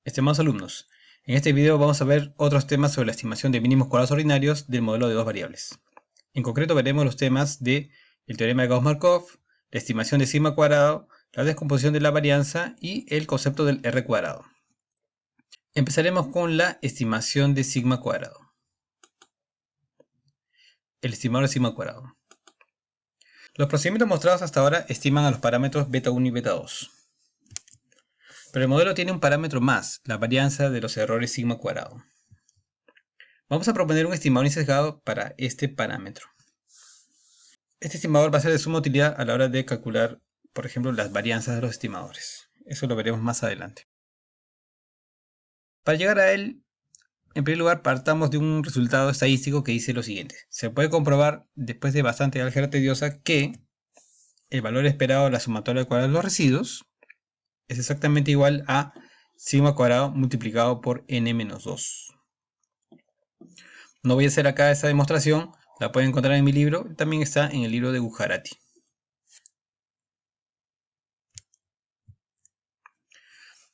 Estimados alumnos, en este video vamos a ver otros temas sobre la estimación de mínimos cuadrados ordinarios del modelo de dos variables. En concreto veremos los temas de el teorema de Gauss-Markov, la estimación de sigma cuadrado, la descomposición de la varianza y el concepto del R cuadrado. Empezaremos con la estimación de sigma cuadrado. El estimador de sigma cuadrado. Los procedimientos mostrados hasta ahora estiman a los parámetros beta1 y beta2. Pero el modelo tiene un parámetro más, la varianza de los errores sigma cuadrado. Vamos a proponer un estimador insesgado para este parámetro. Este estimador va a ser de suma utilidad a la hora de calcular, por ejemplo, las varianzas de los estimadores. Eso lo veremos más adelante. Para llegar a él, en primer lugar, partamos de un resultado estadístico que dice lo siguiente. Se puede comprobar, después de bastante álgebra tediosa, que el valor esperado de la sumatoria de cuadrados de los residuos es exactamente igual a sigma cuadrado multiplicado por n-2. No voy a hacer acá esa demostración, la pueden encontrar en mi libro, también está en el libro de Gujarati.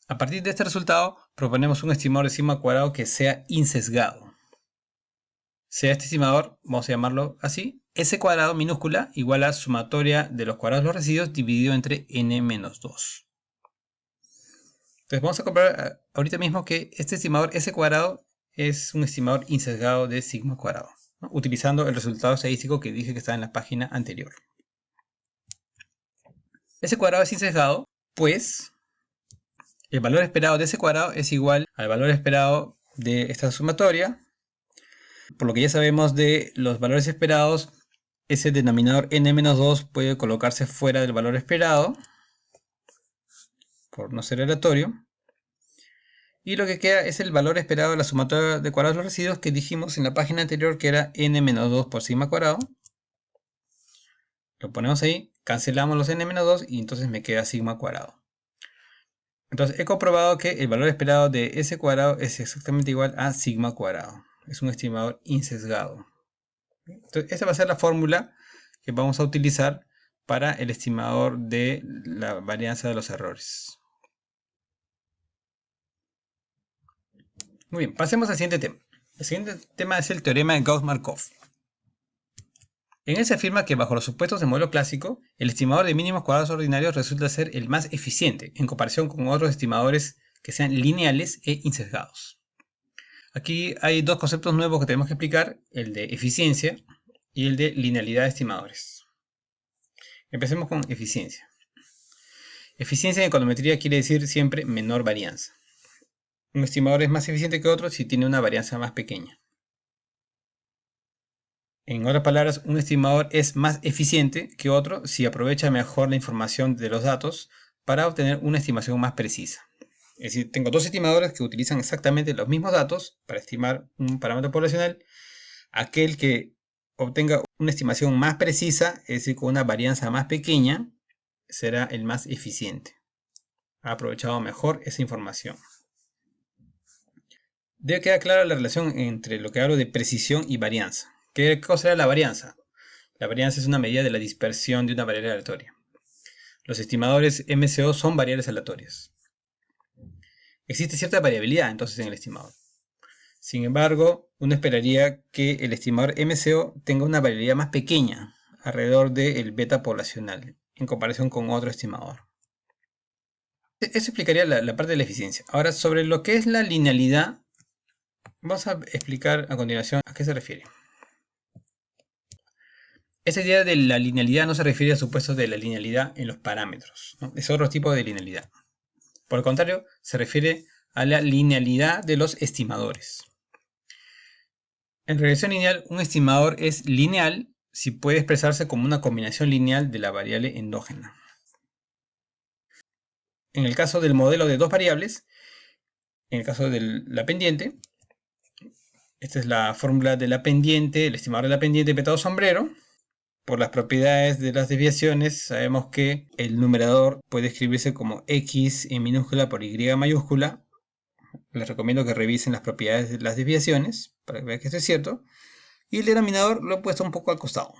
A partir de este resultado, proponemos un estimador de sigma cuadrado que sea insesgado. Sea este estimador, vamos a llamarlo así, S cuadrado minúscula igual a sumatoria de los cuadrados de los residuos dividido entre n-2. Entonces vamos a comprobar ahorita mismo que este estimador S cuadrado es un estimador insesgado de sigma cuadrado, ¿no? Utilizando el resultado estadístico que dije que está en la página anterior. S cuadrado es insesgado, pues el valor esperado de S cuadrado es igual al valor esperado de esta sumatoria. Por lo que ya sabemos de los valores esperados, ese denominador n-2 puede colocarse fuera del valor esperado, por no ser aleatorio. Y lo que queda es el valor esperado de la sumatoria de cuadrados de los residuos que dijimos en la página anterior que era n-2 por sigma cuadrado. Lo ponemos ahí, cancelamos los n-2 y entonces me queda sigma cuadrado. Entonces he comprobado que el valor esperado de S cuadrado es exactamente igual a sigma cuadrado. Es un estimador insesgado. Entonces esta va a ser la fórmula que vamos a utilizar para el estimador de la varianza de los errores. Muy bien, pasemos al siguiente tema. El siguiente tema es el teorema de Gauss-Markov. En él se afirma que bajo los supuestos del modelo clásico, el estimador de mínimos cuadrados ordinarios resulta ser el más eficiente en comparación con otros estimadores que sean lineales e insesgados. Aquí hay dos conceptos nuevos que tenemos que explicar, el de eficiencia y el de linealidad de estimadores. Empecemos con eficiencia. Eficiencia en econometría quiere decir siempre menor varianza. Un estimador es más eficiente que otro si tiene una varianza más pequeña. En otras palabras, un estimador es más eficiente que otro si aprovecha mejor la información de los datos para obtener una estimación más precisa. Es decir, tengo dos estimadores que utilizan exactamente los mismos datos para estimar un parámetro poblacional. Aquel que obtenga una estimación más precisa, es decir, con una varianza más pequeña, será el más eficiente. Ha aprovechado mejor esa información. Debe quedar clara la relación entre lo que hablo de precisión y varianza. ¿Qué cosa era la varianza? La varianza es una medida de la dispersión de una variable aleatoria. Los estimadores MCO son variables aleatorias. Existe cierta variabilidad entonces en el estimador. Sin embargo, uno esperaría que el estimador MCO tenga una variabilidad más pequeña, alrededor del beta poblacional, en comparación con otro estimador. Eso explicaría la parte de la eficiencia. Ahora, sobre lo que es la linealidad, vamos a explicar a continuación a qué se refiere. Esa idea de la linealidad no se refiere a supuestos de la linealidad en los parámetros, ¿no? Es otro tipo de linealidad. Por el contrario, se refiere a la linealidad de los estimadores. En regresión lineal, un estimador es lineal si puede expresarse como una combinación lineal de la variable endógena. En el caso del modelo de dos variables, en el caso de la pendiente, esta es la fórmula de la pendiente, el estimador de la pendiente petado sombrero. Por las propiedades de las desviaciones, sabemos que el numerador puede escribirse como x en minúscula por y mayúscula. Les recomiendo que revisen las propiedades de las desviaciones para que vean que esto es cierto. Y el denominador lo he puesto un poco al costado.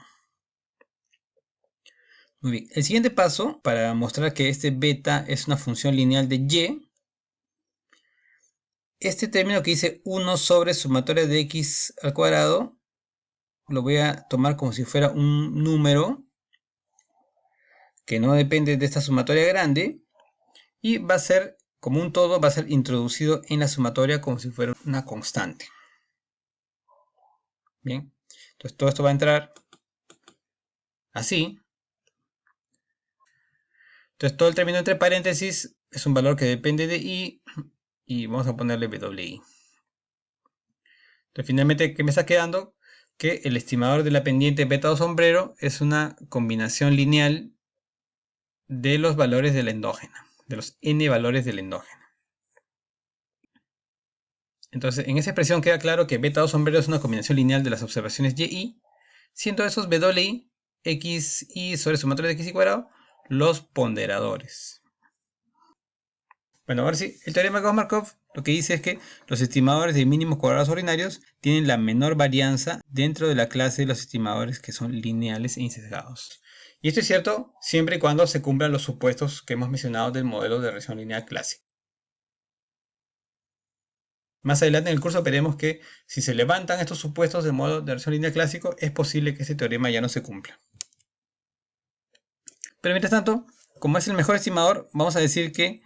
Muy bien, el siguiente paso para mostrar que este beta es una función lineal de y este término que dice 1 sobre sumatoria de x al cuadrado, lo voy a tomar como si fuera un número que no depende de esta sumatoria grande, y va a ser, como un todo, va a ser introducido en la sumatoria como si fuera una constante. Bien, entonces todo esto va a entrar así. Entonces todo el término entre paréntesis es un valor que depende de i, y vamos a ponerle WI. Entonces finalmente, ¿qué me está quedando? Que el estimador de la pendiente beta o sombrero es una combinación lineal de los valores de la endógena, de los n valores de la endógena. Entonces, en esa expresión queda claro que beta o sombrero es una combinación lineal de las observaciones y y, siendo esos wi, xi sobre sumatoria de x y cuadrado, los ponderadores. Bueno, ahora sí, el teorema de Gauss-Markov lo que dice es que los estimadores de mínimos cuadrados ordinarios tienen la menor varianza dentro de la clase de los estimadores que son lineales e insesgados. Y esto es cierto siempre y cuando se cumplan los supuestos que hemos mencionado del modelo de regresión lineal clásico. Más adelante en el curso veremos que si se levantan estos supuestos del modelo de regresión lineal clásico, es posible que este teorema ya no se cumpla. Pero mientras tanto, como es el mejor estimador, vamos a decir que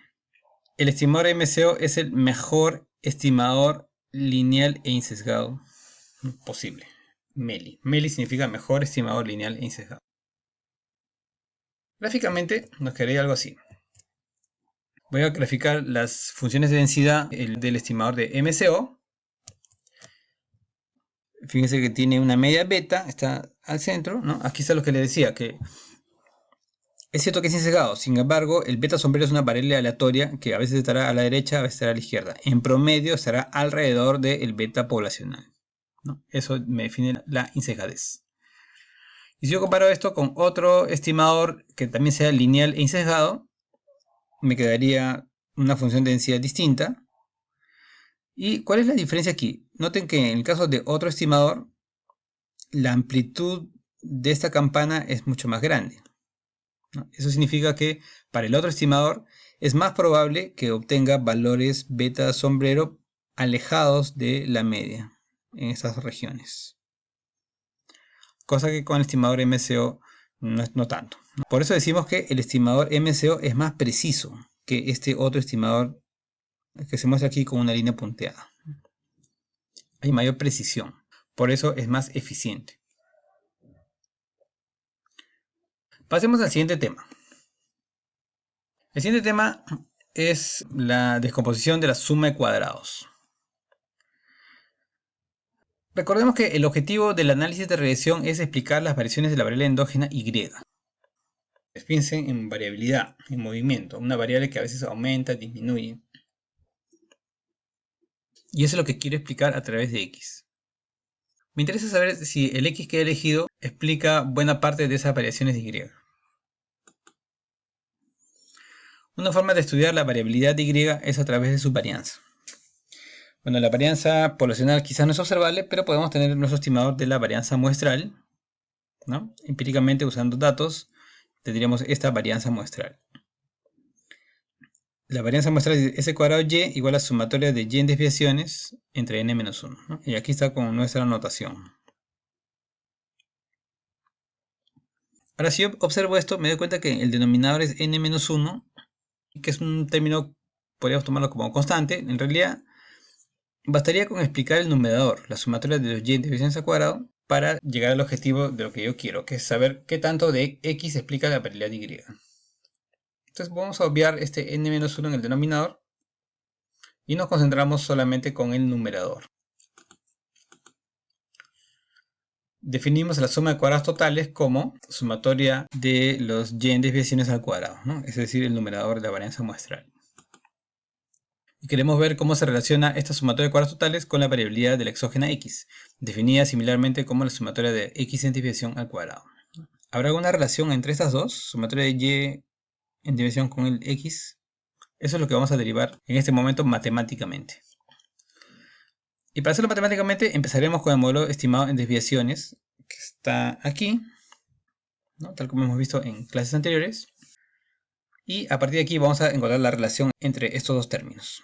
el estimador MCO es el mejor estimador lineal e insesgado posible. MELI. MELI significa mejor estimador lineal e insesgado. Gráficamente nos quedaría algo así. Voy a graficar las funciones de densidad del estimador de MCO. Fíjense que tiene una media beta, está al centro, ¿no? Aquí está lo que le decía, que es cierto que es insesgado, sin embargo, el beta sombrero es una variable aleatoria que a veces estará a la derecha, a veces estará a la izquierda. En promedio estará alrededor del beta poblacional, ¿no? Eso me define la insesgadez. Y si yo comparo esto con otro estimador que también sea lineal e insesgado, me quedaría una función de densidad distinta. ¿Y cuál es la diferencia aquí? Noten que en el caso de otro estimador, la amplitud de esta campana es mucho más grande, ¿no? Eso significa que para el otro estimador es más probable que obtenga valores beta sombrero alejados de la media en estas regiones. Cosa que con el estimador MCO no tanto. Por eso decimos que el estimador MCO es más preciso que este otro estimador que se muestra aquí con una línea punteada. Hay mayor precisión. Por eso es más eficiente. Pasemos al siguiente tema. El siguiente tema es la descomposición de la suma de cuadrados. Recordemos que el objetivo del análisis de regresión es explicar las variaciones de la variable endógena Y. Piensen en variabilidad, en movimiento, una variable que a veces aumenta, disminuye. Y eso es lo que quiero explicar a través de X. Me interesa saber si el X que he elegido explica buena parte de esas variaciones de Y. Una forma de estudiar la variabilidad de Y es a través de su varianza. Bueno, la varianza poblacional quizás no es observable, pero podemos tener nuestro estimador de la varianza muestral, ¿no? Empíricamente usando datos tendríamos esta varianza muestral. La varianza muestral es S cuadrado Y igual a sumatoria de Y en desviaciones entre n-1, ¿no? Y aquí está con nuestra notación. Ahora si yo observo esto me doy cuenta que el denominador es n-1, que es un término, podríamos tomarlo como constante. En realidad bastaría con explicar el numerador, la sumatoria de los Y en desviaciones al cuadrado, para llegar al objetivo de lo que yo quiero, que es saber qué tanto de X explica la variabilidad de Y. Entonces vamos a obviar este n-1 en el denominador y nos concentramos solamente con el numerador. Definimos la suma de cuadrados totales como sumatoria de los y en desviaciones al cuadrado, ¿no? Es decir, el numerador de la varianza muestral. Y queremos ver cómo se relaciona esta sumatoria de cuadrados totales con la variabilidad de la exógena x, definida similarmente como la sumatoria de x en desviación al cuadrado. ¿Habrá alguna relación entre estas dos, sumatoria de y en desviación con el x? Eso es lo que vamos a derivar en este momento matemáticamente. Y para hacerlo matemáticamente empezaremos con el modelo estimado en desviaciones, que está aquí, ¿no? Tal como hemos visto en clases anteriores. Y a partir de aquí vamos a encontrar la relación entre estos dos términos.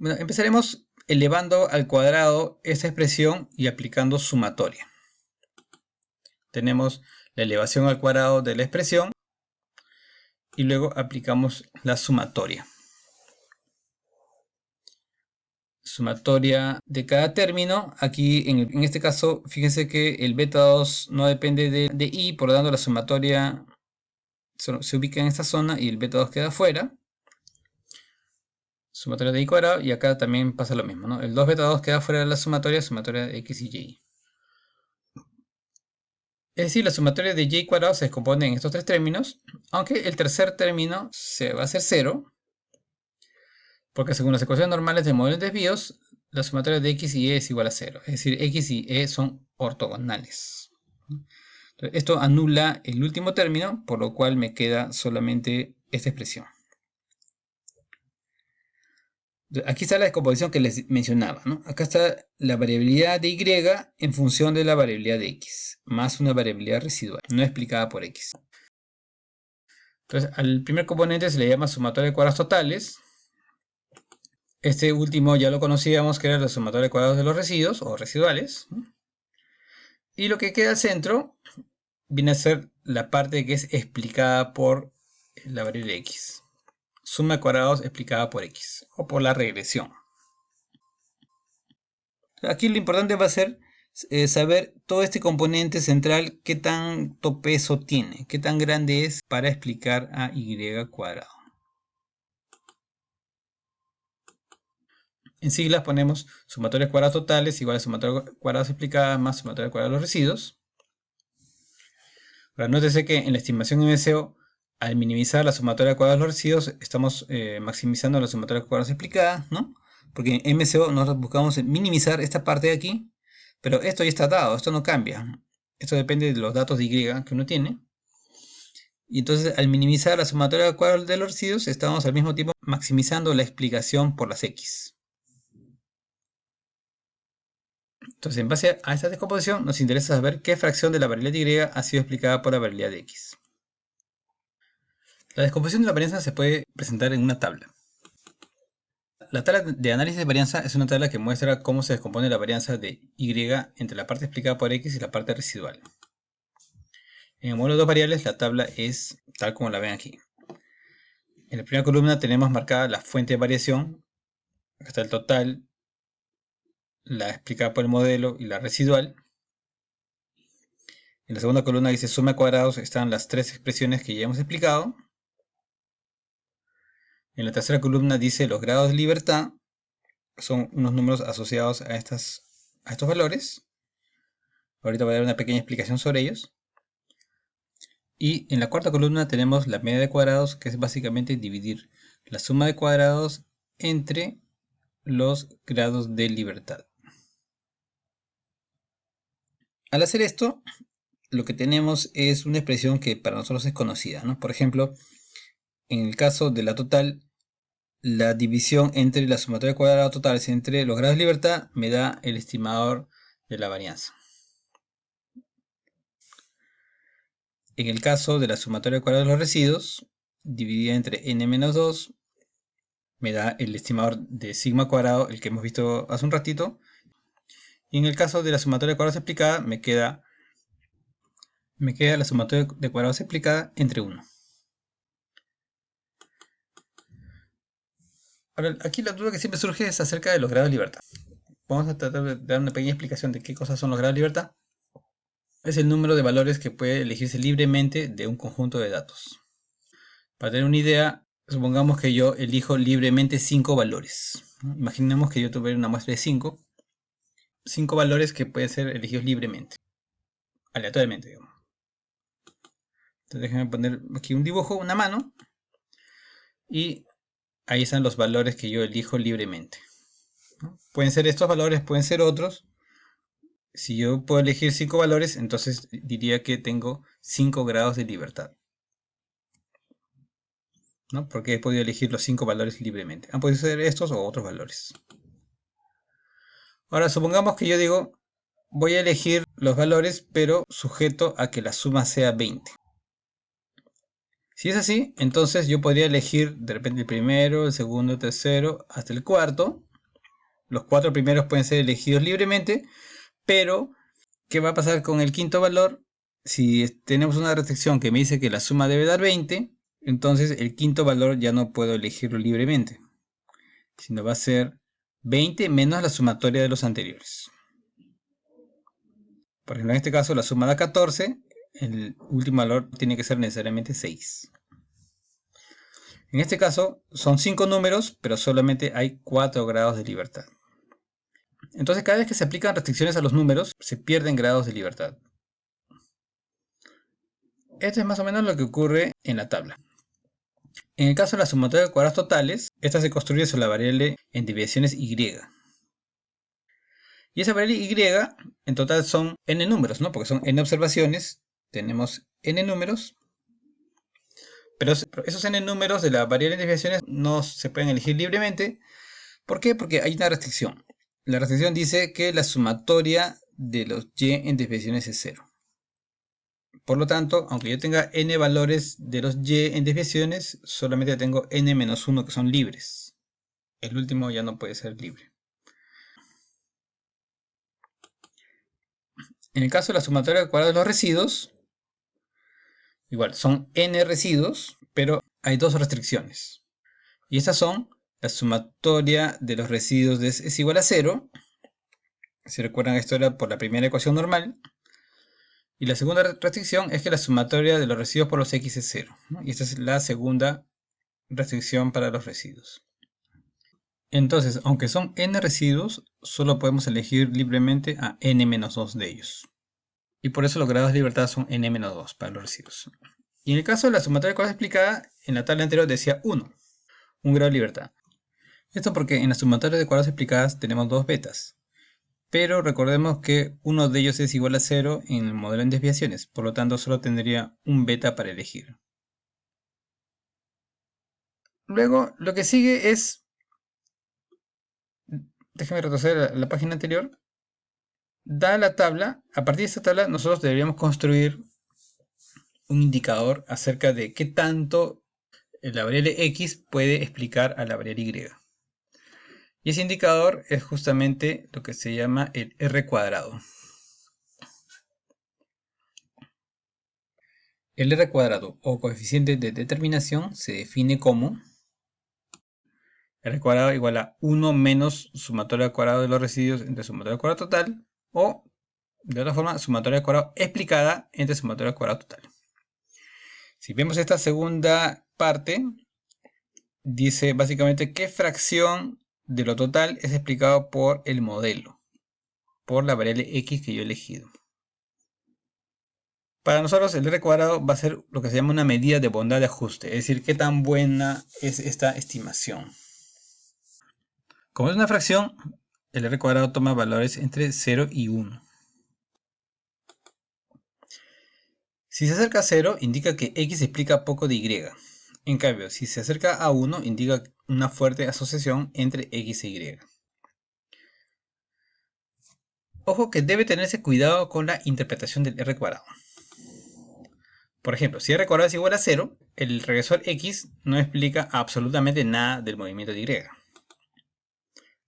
Bueno, empezaremos elevando al cuadrado esta expresión y aplicando sumatoria. Tenemos la elevación al cuadrado de la expresión y luego aplicamos la sumatoria. Sumatoria de cada término. Aquí en este caso, fíjense que el beta 2 no depende de i, por lo tanto la sumatoria se ubica en esta zona y el beta 2 queda fuera. Sumatoria de i cuadrado, y acá también pasa lo mismo, ¿no? El 2 beta 2 queda fuera de la sumatoria de x y y. Es decir, la sumatoria de y cuadrado se descompone en estos tres términos, aunque el tercer término se va a hacer 0, porque según las ecuaciones normales de modelos de desvíos, la sumatoria de x y y es igual a 0. Es decir, x y y son ortogonales. Entonces, esto anula el último término, por lo cual me queda solamente esta expresión. Aquí está la descomposición que les mencionaba, ¿no? Acá está la variabilidad de y en función de la variabilidad de x, más una variabilidad residual, no explicada por x. Entonces, al primer componente se le llama sumatoria de cuadrados totales. Este último ya lo conocíamos, que era la sumatoria de cuadrados de los residuos o residuales. Y lo que queda al centro viene a ser la parte que es explicada por la variable x. Suma de cuadrados explicada por x, o por la regresión. Aquí lo importante va a ser saber todo este componente central, qué tanto peso tiene, qué tan grande es para explicar a y cuadrado. En siglas ponemos sumatoria de cuadrados totales igual a sumatoria de cuadrados explicadas más sumatoria de cuadrados de los residuos. Ahora, nótese que en la estimación MCO, al minimizar la sumatoria de cuadrados de los residuos, estamos maximizando la sumatoria de cuadrados explicada, ¿no? Porque en MCO nosotros buscamos minimizar esta parte de aquí, pero esto ya está dado, esto no cambia. Esto depende de los datos de Y que uno tiene. Y entonces, al minimizar la sumatoria de cuadrados de los residuos, estamos al mismo tiempo maximizando la explicación por las X. Entonces, en base a esta descomposición, nos interesa saber qué fracción de la variabilidad de Y ha sido explicada por la variabilidad de X. La descomposición de la varianza se puede presentar en una tabla. La tabla de análisis de varianza es una tabla que muestra cómo se descompone la varianza de Y entre la parte explicada por X y la parte residual. En el módulo de dos variables, la tabla es tal como la ven aquí. En la primera columna tenemos marcada la fuente de variación. Acá está el total, la explicada por el modelo y la residual. En la segunda columna dice suma de cuadrados, están las tres expresiones que ya hemos explicado. En la tercera columna dice los grados de libertad, son unos números asociados a estos valores. Ahorita voy a dar una pequeña explicación sobre ellos. Y en la cuarta columna tenemos la media de cuadrados, que es básicamente dividir la suma de cuadrados entre los grados de libertad. Al hacer esto, lo que tenemos es una expresión que para nosotros es conocida, ¿no? Por ejemplo, en el caso de la total, la división entre la sumatoria de cuadrados totales entre los grados de libertad me da el estimador de la varianza. En el caso de la sumatoria de cuadrados de los residuos, dividida entre n-2, me da el estimador de sigma cuadrado, el que hemos visto hace un ratito. Y en el caso de la sumatoria de cuadrados explicada, me queda la sumatoria de cuadrados explicada entre 1. Ahora, aquí la duda que siempre surge es acerca de los grados de libertad. Vamos a tratar de dar una pequeña explicación de qué cosas son los grados de libertad. Es el número de valores que puede elegirse libremente de un conjunto de datos. Para tener una idea, supongamos que yo elijo libremente 5 valores. Imaginemos que yo tuviera una muestra de 5 valores que pueden ser elegidos libremente, aleatoriamente, digamos. Entonces déjenme poner aquí un dibujo, una mano, y ahí están los valores que yo elijo libremente. Pueden ser estos valores, pueden ser otros. Si yo puedo elegir 5 valores, entonces diría que tengo 5 grados de libertad, ¿no? Porque he podido elegir los 5 valores libremente. Han podido ser estos o otros valores. Ahora, supongamos que yo digo, voy a elegir los valores, pero sujeto a que la suma sea 20. Si es así, entonces yo podría elegir de repente el primero, el segundo, el tercero, hasta el cuarto. Los 4 primeros pueden ser elegidos libremente, pero ¿qué va a pasar con el quinto valor? Si tenemos una restricción que me dice que la suma debe dar 20, entonces el quinto valor ya no puedo elegirlo libremente, sino va a ser 20 menos la sumatoria de los anteriores. Por ejemplo, en este caso la suma da 14, el último valor tiene que ser necesariamente 6. En este caso son 5 números, pero solamente hay 4 grados de libertad. Entonces cada vez que se aplican restricciones a los números, se pierden grados de libertad. Esto es más o menos lo que ocurre en la tabla. En el caso de la sumatoria de cuadrados totales, esta se construye sobre la variable en desviaciones y. Y esa variable y en total son n números, ¿no? Porque son n observaciones, tenemos n números, pero esos n números de la variable en desviaciones no se pueden elegir libremente. ¿Por qué? Porque hay una restricción. La restricción dice que la sumatoria de los y en desviaciones es 0. Por lo tanto, aunque yo tenga n valores de los y en desviaciones, solamente tengo n-1 que son libres. El último ya no puede ser libre. En el caso de la sumatoria de cuadrados de los residuos, igual, son n residuos, pero hay dos restricciones. Y estas son, la sumatoria de los residuos es igual a 0. Si recuerdan, esto era por la primera ecuación normal. Y la segunda restricción es que la sumatoria de los residuos por los x es 0, ¿no? Y esta es la segunda restricción para los residuos. Entonces, aunque son n residuos, solo podemos elegir libremente a n-2 de ellos. Y por eso los grados de libertad son n-2 para los residuos. Y en el caso de la sumatoria de cuadrados explicada, en la tabla anterior decía 1, un grado de libertad. Esto porque en la sumatoria de cuadrados explicadas tenemos dos betas. Pero recordemos que uno de ellos es igual a 0 en el modelo en desviaciones, por lo tanto solo tendría un beta para elegir. Luego, lo que sigue es, déjame retroceder a la página anterior, da la tabla. A partir de esta tabla nosotros deberíamos construir un indicador acerca de qué tanto la variable x puede explicar a la variable y. Y ese indicador es justamente lo que se llama el R cuadrado. El R cuadrado o coeficiente de determinación se define como R cuadrado igual a 1 menos sumatoria al cuadrado de los residuos entre sumatoria al cuadrado total, o de otra forma sumatoria al cuadrado explicada entre sumatoria al cuadrado total. Si vemos esta segunda parte, dice básicamente qué fracción de lo total es explicado por el modelo, por la variable x que yo he elegido. Para nosotros el R cuadrado va a ser lo que se llama una medida de bondad de ajuste, es decir, qué tan buena es esta estimación. Como es una fracción, el R cuadrado toma valores entre 0 y 1. Si se acerca a 0, indica que x explica poco de y. En cambio, si se acerca a 1, indica una fuerte asociación entre x e y. Ojo que debe tenerse cuidado con la interpretación del R cuadrado. Por ejemplo, si R cuadrado es igual a 0, el regresor x no explica absolutamente nada del movimiento de y.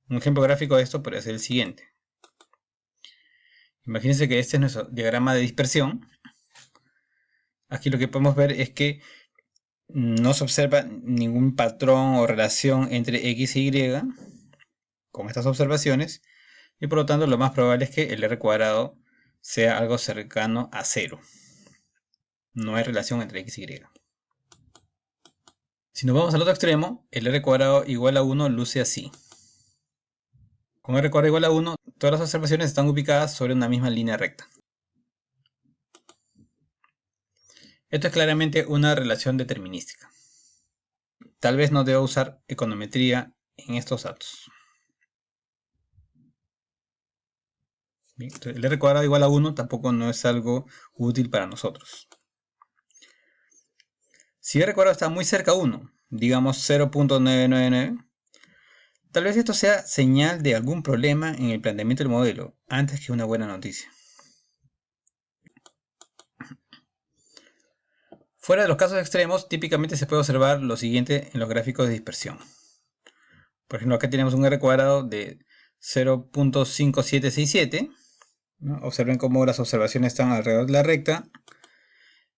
Un ejemplo gráfico de esto podría ser el siguiente. Imagínense que este es nuestro diagrama de dispersión. Aquí lo que podemos ver es que no se observa ningún patrón o relación entre x e y con estas observaciones, y por lo tanto lo más probable es que el R cuadrado sea algo cercano a 0. No hay relación entre x y y. Si nos vamos al otro extremo, el R cuadrado igual a 1 luce así. Con R cuadrado igual a 1, todas las observaciones están ubicadas sobre una misma línea recta. Esto es claramente una relación determinística. Tal vez no deba usar econometría en estos datos. Bien, el R cuadrado igual a 1 tampoco no es algo útil para nosotros. Si R cuadrado está muy cerca a 1, digamos 0.999, tal vez esto sea señal de algún problema en el planteamiento del modelo, antes que una buena noticia. Fuera de los casos extremos, típicamente se puede observar lo siguiente en los gráficos de dispersión. Por ejemplo, acá tenemos un R cuadrado de 0.5767, ¿no? Observen cómo las observaciones están alrededor de la recta.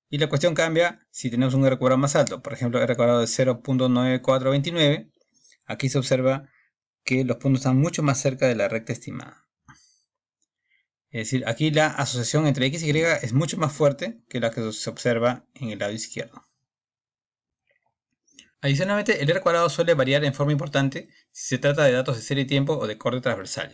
Y la cuestión cambia si tenemos un R cuadrado más alto. Por ejemplo, R cuadrado de 0.9429. Aquí se observa que los puntos están mucho más cerca de la recta estimada. Es decir, aquí la asociación entre X y Y es mucho más fuerte que la que se observa en el lado izquierdo. Adicionalmente, el R cuadrado suele variar en forma importante si se trata de datos de serie y tiempo o de corte transversal.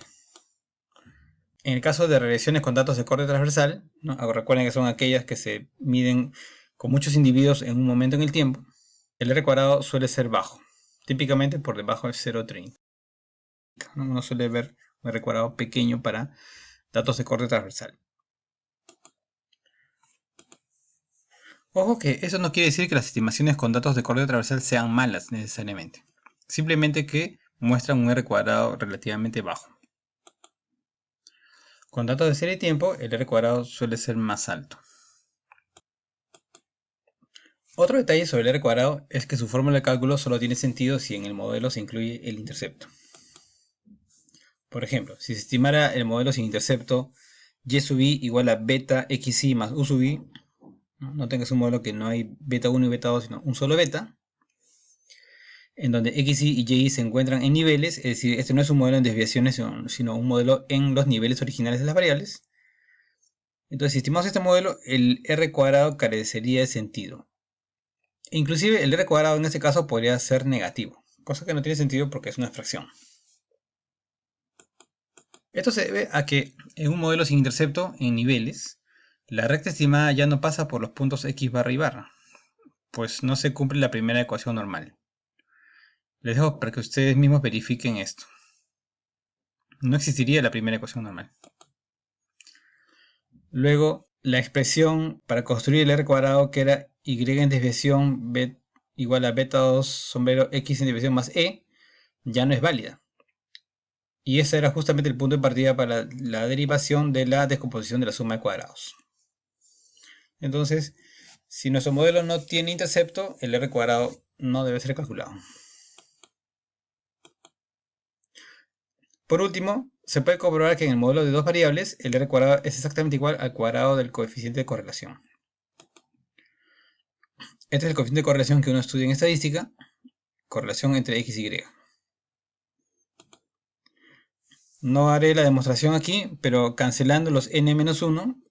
En el caso de regresiones con datos de corte transversal, ¿no? Recuerden que son aquellas que se miden con muchos individuos en un momento en el tiempo, el R cuadrado suele ser bajo, típicamente por debajo de 0.30. ¿No? Uno suele ver un R cuadrado pequeño para datos de corte transversal. Ojo que eso no quiere decir que las estimaciones con datos de corte transversal sean malas necesariamente. Simplemente que muestran un R cuadrado relativamente bajo. Con datos de serie y tiempo, el R cuadrado suele ser más alto. Otro detalle sobre el R cuadrado es que su fórmula de cálculo solo tiene sentido si en el modelo se incluye el intercepto. Por ejemplo, si se estimara el modelo sin intercepto y sub i igual a beta xi más u sub i, no tengas un modelo que no hay beta 1 y beta 2, sino un solo beta, en donde xi y yi se encuentran en niveles, es decir, este no es un modelo en desviaciones, sino un modelo en los niveles originales de las variables. Entonces, si estimamos este modelo, el R cuadrado carecería de sentido. Inclusive el R cuadrado en este caso podría ser negativo, cosa que no tiene sentido porque es una fracción. Esto se debe a que en un modelo sin intercepto en niveles, la recta estimada ya no pasa por los puntos x barra y barra, pues no se cumple la primera ecuación normal. Les dejo para que ustedes mismos verifiquen esto. No existiría la primera ecuación normal. Luego, la expresión para construir el R cuadrado, que era y en desviación igual a beta 2 sombrero x en desviación más e, ya no es válida. Y ese era justamente el punto de partida para la derivación de la descomposición de la suma de cuadrados. Entonces, si nuestro modelo no tiene intercepto, el R cuadrado no debe ser calculado. Por último, se puede comprobar que en el modelo de dos variables, el R cuadrado es exactamente igual al cuadrado del coeficiente de correlación. Este es el coeficiente de correlación que uno estudia en estadística, correlación entre x y y. No haré la demostración aquí, pero cancelando los n-1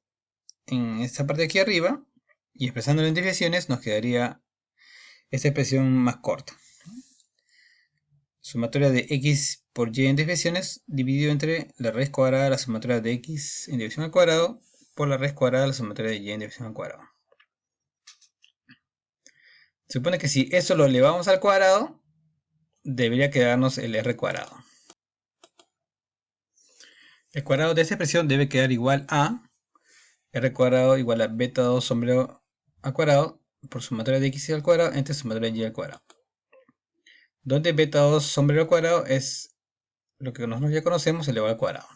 en esta parte de aquí arriba y expresándolo en desviaciones, nos quedaría esta expresión más corta. Sumatoria de x por y en desviaciones dividido entre la raíz cuadrada de la sumatoria de x en división al cuadrado por la raíz cuadrada de la sumatoria de y en división al cuadrado. Se supone que si eso lo elevamos al cuadrado, debería quedarnos el r cuadrado. El cuadrado de esta expresión debe quedar igual a r cuadrado igual a beta 2 sombrero al cuadrado por sumatoria de x al cuadrado entre sumatoria de y al cuadrado. Donde beta 2 sombrero al cuadrado es lo que nosotros ya conocemos elevado al cuadrado.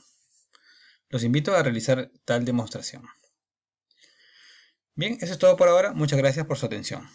Los invito a realizar tal demostración. Bien, eso es todo por ahora. Muchas gracias por su atención.